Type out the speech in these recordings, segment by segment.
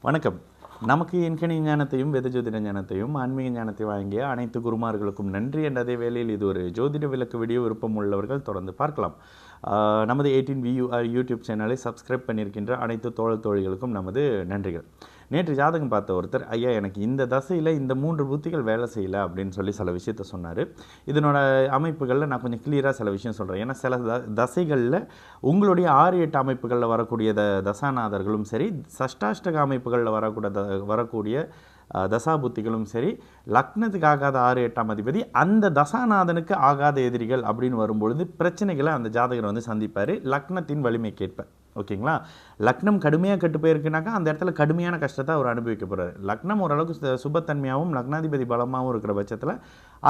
வணக்கம். நமக்கு எண்கணி ஞானத்தையும் வேத ஜோதிட ஞானத்தையும் ஆன்மீக ஞானத்தை வழங்கிய அனைத்து குருமார்களுக்கும் நன்றி என்ற அதே வேளையில் இது ஒரு ஜோதிட விளக்கு வீடியோ விருப்பம் உள்ளவர்கள் தொடர்ந்து பார்க்கலாம். நமது 18VU யூடியூப் சேனலை சப்ஸ்கிரைப் பண்ணியிருக்கின்ற அனைத்து தோழர் தோழிகளுக்கும் நமது நன்றிகள். நேற்று ஜாதகம் பார்த்த ஒருத்தர், ஐயா எனக்கு இந்த தசையில் இந்த 3 புத்திகள் வேலை செய்யலை அப்படின்னு சொல்லி சில விஷயத்த சொன்னார். இதனோட அமைப்புகளில் நான் கொஞ்சம் கிளியராக சில விஷயம் சொல்கிறேன். ஏன்னா சில தசைகளில் உங்களுடைய 6-8 அமைப்புகளில் வரக்கூடிய தசாநாதர்களும் சரி, சஷ்டாஷ்டக அமைப்புகளில் வரக்கூடிய தசாபுத்திகளும் சரி, லக்னத்துக்கு ஆகாத 6-8ஆம் அதிபதி அந்த தசாநாதனுக்கு ஆகாத எதிரிகள் அப்படின்னு வரும்பொழுது பிரச்சனைகளை அந்த ஜாதகர் வந்து சந்திப்பார், லக்னத்தின் வலிமைக்கேற்ப. ஓகேங்களா? லக்னம் கடுமையாக கெட்டு போயிருக்குனாக்கா அந்த இடத்துல கடுமையான கஷ்டத்தை அவர் அனுபவிக்க போகிறார். லக்னம் ஓரளவுக்கு சுபத்தன்மையாகவும் லக்னாதிபதி பலமாகவும் இருக்கிற பட்சத்தில்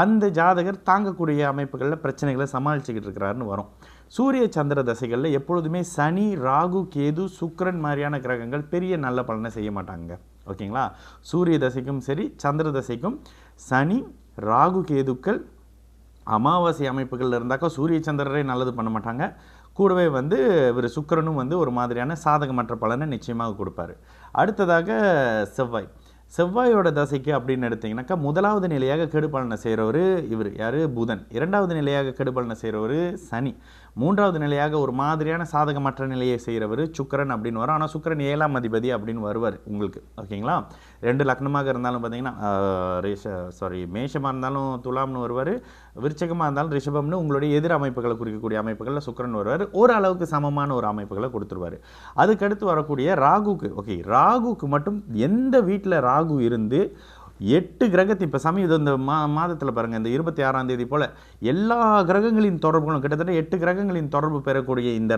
அந்த ஜாதகர் தாங்கக்கூடிய அமைப்புகளில் பிரச்சனைகளை சமாளிச்சுக்கிட்டு இருக்கிறாருன்னு வரும். சூரிய சந்திர தசைகளில் எப்பொழுதுமே சனி, ராகு, கேது, சுக்கிரன் மாதிரியான கிரகங்கள் பெரிய நல்ல பலனை செய்ய மாட்டாங்க. ஓகேங்களா? சூரிய தசைக்கும் சரி சந்திர தசைக்கும் சனி, ராகு, கேதுக்கள் அமாவாசை அமைப்புகள் இருந்தாக்கா சூரிய சந்திரரே நல்லது பண்ண மாட்டாங்க. கூடவே வந்து இவர் சுக்கிரனும் வந்து ஒரு மாதிரியான சாதகமற்ற பலனை நிச்சயமாக கொடுப்பார். அடுத்ததாக செவ்வாயோட தசைக்கு அப்படின்னு எடுத்திங்கனாக்கா முதலாவது நிலையாக கெடுபலனை செய்கிறவர் இவர் யார்? புதன். இரண்டாவது நிலையாக கெடுபலனை செய்கிறவர் சனி. மூன்றாவது நிலையாக ஒரு மாதிரியான சாதகமற்ற நிலையை செய்கிறவர் சுக்கிரன் அப்படின்னு வரும். ஆனால் சுக்கிரன் 7ஆம் அதிபதி அப்படின்னு வருவார் உங்களுக்கு. ஓகேங்களா? 2 லக்னமாக இருந்தாலும் பார்த்தீங்கன்னா மேஷமாக இருந்தாலும் துலாம்னு வருவார், விருச்சகமாக இருந்தாலும் ரிஷபம்னு உங்களுடைய எதிர் அமைப்புகளை குறிக்கக்கூடிய அமைப்புகளில் சுக்கிரன் வருவார். ஓரளவுக்கு சமமான ஒரு அமைப்புகளை கொடுத்துருவார். அதுக்கடுத்து வரக்கூடிய ராகுக்கு ராகுக்கு மட்டும் எந்த வீட்டில் ராகு இருந்து 8 கிரகத்தை இப்போ சமீபம் இந்த மாதத்தில் பாருங்கள், இந்த 26ஆம் தேதி போல் எல்லா கிரகங்களின் தொடர்புகளும் கிட்டத்தட்ட 8 கிரகங்களின் தொடர்பு பெறக்கூடிய இந்த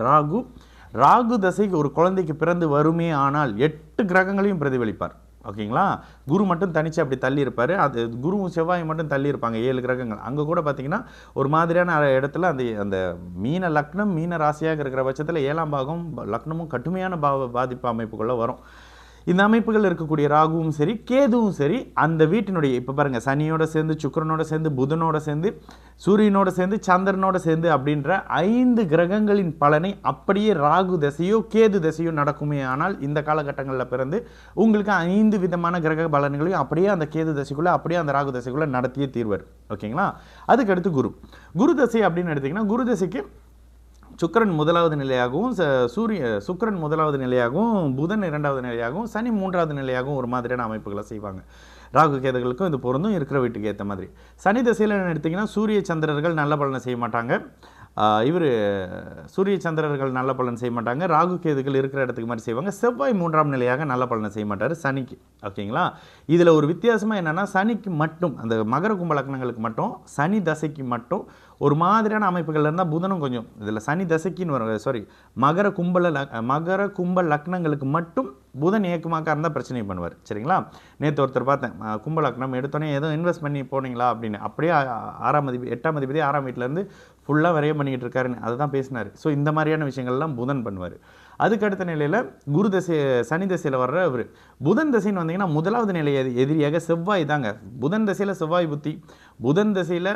ராகு தசைக்கு ஒரு குழந்தைக்கு பிறந்து வருமே ஆனால் 8 கிரகங்களையும் பிரதிபலிப்பார். ஓகேங்களா? குரு மட்டும் தனிச்சு அப்படி தள்ளி இருப்பார். அது குருவும் செவ்வாய் மட்டும் தள்ளி இருப்பாங்க 7 கிரகங்கள். அங்கே கூட பார்த்தீங்கன்னா ஒரு மாதிரியான இடத்துல அந்த மீன லக்னம் மீன ராசியாக இருக்கிற பட்சத்தில் 7ஆம் பாகம் லக்னமும் கடுமையான பாதிப்பு அமைப்புக்குள்ளே வரும். இந்த அமைப்புகள் இருக்கக்கூடிய ராகுவும் சரி கேதுவும் சரி அந்த வீட்டினுடைய இப்போ பாருங்கள், சனியோட சேர்ந்து சுக்கிரனோட சேர்ந்து புதனோட சேர்ந்து சூரியனோட சேர்ந்து சந்திரனோட சேர்ந்து அப்படின்ற 5 கிரகங்களின் பலனை அப்படியே ராகு தசையோ கேது தசையோ நடக்குமே ஆனால் இந்த காலகட்டங்களில் பிறந்து உங்களுக்கு 5 விதமான கிரக பலன்களையும் அப்படியே அந்த கேது தசைக்குள்ளே அப்படியே அந்த ராகு தசைக்குள்ளே நடத்தியே தீர்வார். ஓகேங்களா? அதுக்கடுத்து குரு தசை அப்படின்னு எடுத்திங்கன்னா குரு தசைக்கு சுக்கிரன் முதலாவது நிலையாகவும் சுக்கிரன் முதலாவது நிலையாகவும் புதன் 2வது நிலையாகவும் சனி 3வது நிலையாகவும் ஒரு மாதிரியான அமைப்புகளை செய்வாங்க. ராகு கேதுகளுக்கும் இது பொருந்தும் இருக்கிற வீட்டுக்கு ஏற்ற மாதிரி. சனி தசையில் எடுத்திங்கன்னா சூரிய சந்திரர்கள் நல்ல பலனை செய்ய மாட்டாங்க. சூரிய சந்திரர்கள் நல்ல பலன் செய்ய மாட்டாங்க. ராகு கேதுகள் இருக்கிற இடத்துக்கு மாதிரி செய்வாங்க. செவ்வாய் 3ஆம் நிலையாக நல்ல பலனை செய்ய மாட்டார் சனிக்கு. ஓகேங்களா? இதில் ஒரு வித்தியாசமாக என்னென்னா சனிக்கு மட்டும் அந்த மகர கும்ப லக்னங்களுக்கு மட்டும் சனி தசைக்கு மட்டும் ஒரு மாதிரியான அமைப்புகள் இருந்தால் புதனும் கொஞ்சம் இதில் சனி தசைக்குன்னு வரும் மகர கும்ப லக்னங்களுக்கு மட்டும் புதன் இயக்கமாக இருந்தால் பிரச்சனை பண்ணுவார். சரிங்களா? நேற்று ஒருத்தர் பார்த்தேன், கும்ப லக்னம் எடுத்தோன்னே ஏதோ இன்வெஸ்ட் பண்ணி போனீங்களா அப்படின்னு. அப்படியே 8ஆம் அதிபதி 6ஆம் வீட்டிலேருந்து ஃபுல்லாக வரைய பண்ணிக்கிட்டு இருக்காருன்னு அதை தான் பேசினார். ஸோ இந்த மாதிரியான விஷயங்கள்லாம் புதன் பண்ணுவார். அதுக்கடுத்த நிலையில் குரு தசை சனி தசையில் வர்ற அவர் புதன் தசைன்னு வந்தீங்கன்னா முதலாவது நிலை எதிரியாக செவ்வாய் தாங்க. புதன் தசையில் செவ்வாய் புத்தி, புதன் தசையில்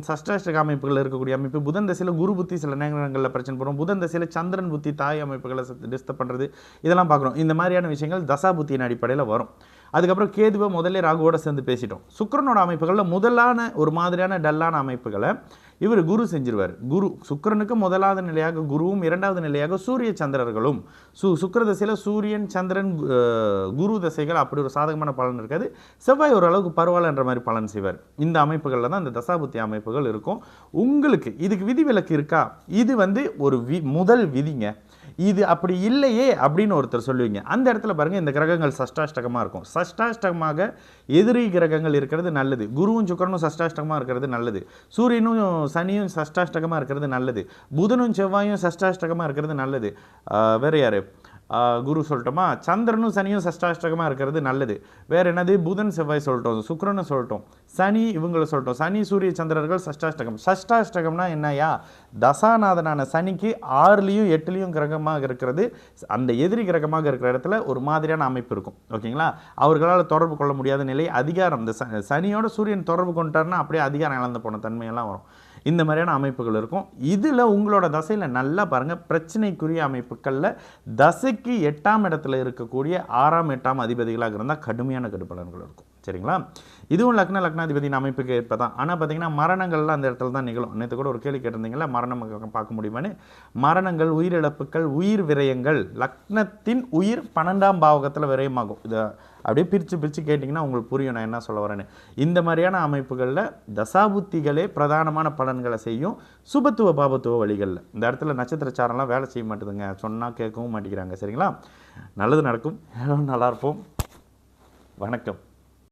சஷ்டாஷ்டக அமைப்புகள் இருக்கக்கூடிய அமைப்பு, புதன் தசையில் குரு புத்தி சில நேரங்களில் பிரச்சனை பண்ணுறோம், புதன் தசையில் சந்திரன் புத்தி தாய் அமைப்புகளை டிஸ்டர்ப் பண்ணுறது, இதெல்லாம் பார்க்குறோம். இந்த மாதிரியான விஷயங்கள் தசா புத்தியின் அடிப்படையில் வரும். அதுக்கப்புறம் கேதுவை முதல்ல ராகுவோட சேர்ந்து பேசிட்டோம். சுக்கிரனோட அமைப்புகளில் முதலான ஒரு மாதிரியான டல்லான அமைப்புகளை இவர் குரு செஞ்சிருவார். சுக்கிரனுக்கு முதலாவது நிலையாக குருவும் 2வது நிலையாக சூரிய சந்திரர்களும். சுக்கிர தசையில் சூரியன் சந்திரன் குரு தசைகள் அப்படி ஒரு சாதகமான பலன் இருக்காது. செவ்வாய் ஓரளவுக்கு பரவாயில்லன்ற மாதிரி பலன் செய்வார். இந்த அமைப்புகளில் தான் இந்த தசாபுத்தி அமைப்புகள் இருக்கும். உங்களுக்கு இதுக்கு விதிவிலக்கு இருக்கா? இது வந்து ஒரு முதல் விதிங்க. இது அப்படி இல்லையே அப்படின்னு ஒருத்தர் சொல்லுவீங்க. அந்த இடத்துல பாருங்கள், இந்த கிரகங்கள் சஷ்டாஷ்டகமாக இருக்கும். சஷ்டாஷ்டகமாக எதிரி கிரகங்கள் இருக்கிறது நல்லது. குருவும் சுக்கிரனும் சஷ்டாஷ்டகமாக இருக்கிறது நல்லது. சூரியனும் சனியும் சஷ்டாஷ்டகமாக இருக்கிறது நல்லது. புதனும் செவ்வாயும் சஷ்டாஷ்டகமாக இருக்கிறது நல்லது. வேறு யார்? குரு சொல்லிட்டோமா? சந்திரனும் சனியும் சஷ்டாஷ்டகமாக இருக்கிறது நல்லது. வேறு என்னது? புதன் செவ்வாய் சொல்லிட்டோம், சுக்கிரனும் சொல்லிட்டோம், சனி இவங்களை சொல்லிட்டோம். சனி சூரிய சந்திரர்கள் சஷ்டாஷ்டகம்னா என்னையா? தசாநாதனான சனிக்கு 6லையும் 8லையும் கிரகமாக இருக்கிறது. அந்த எதிரி கிரகமாக இருக்கிற இடத்துல ஒரு மாதிரியான அமைப்பு இருக்கும். ஓகேங்களா? அவர்களால் தொடர்பு கொள்ள முடியாத நிலை, அதிகாரம். இந்த சனியோட சூரியன் தொடர்பு கொண்டாருன்னா அப்படியே அதிகாரம் இழந்து போன தன்மையெல்லாம் வரும். இந்த மாதிரியான அமைப்புகள் இருக்கும். இதில் உங்களோட தசையில் நல்லா பாருங்கள், பிரச்சனைக்குரிய அமைப்புகளில் தசைக்கு 8ஆம் இடத்துல இருக்கக்கூடிய 6ஆம் 8ஆம் அதிபதிகளாக இருந்தால் கடுமையான கெடுபலன்கள் இருக்கும். சரிங்களா? இதுவும் லக்னாதிபதியின் அமைப்புக்கு ஏற்ப தான். ஆனால் பார்த்தீங்கன்னா மரணங்கள்லாம் அந்த இடத்துல தான் நிகழும். நேற்று கூட ஒரு கேள்வி கேட்டிருந்தீங்களா, மரணம் பார்க்க முடியுமான்னு. மரணங்கள், உயிரிழப்புகள், உயிர் விரயங்கள், லக்னத்தின் உயிர் 12ஆம் பாவகத்தில் விரயமாகும். இதை அப்படியே பிரித்து கேட்டிங்கன்னா உங்களுக்கு புரியும் நான் என்ன சொல்ல வரேன்னு. இந்த மாதிரியான அமைப்புகளில் தசாபுத்திகளே பிரதானமான பலன்களை செய்யும் சுபத்துவ பாபத்துவ வழிகளில். இந்த இடத்துல நட்சத்திரச்சாரம்லாம் வேலை செய்ய மாட்டேதுங்க, சொன்னால் கேட்கவும் மாட்டேங்கிறாங்க. சரிங்களா? நல்லது நடக்கும், நல்லா இருப்போம். வணக்கம்.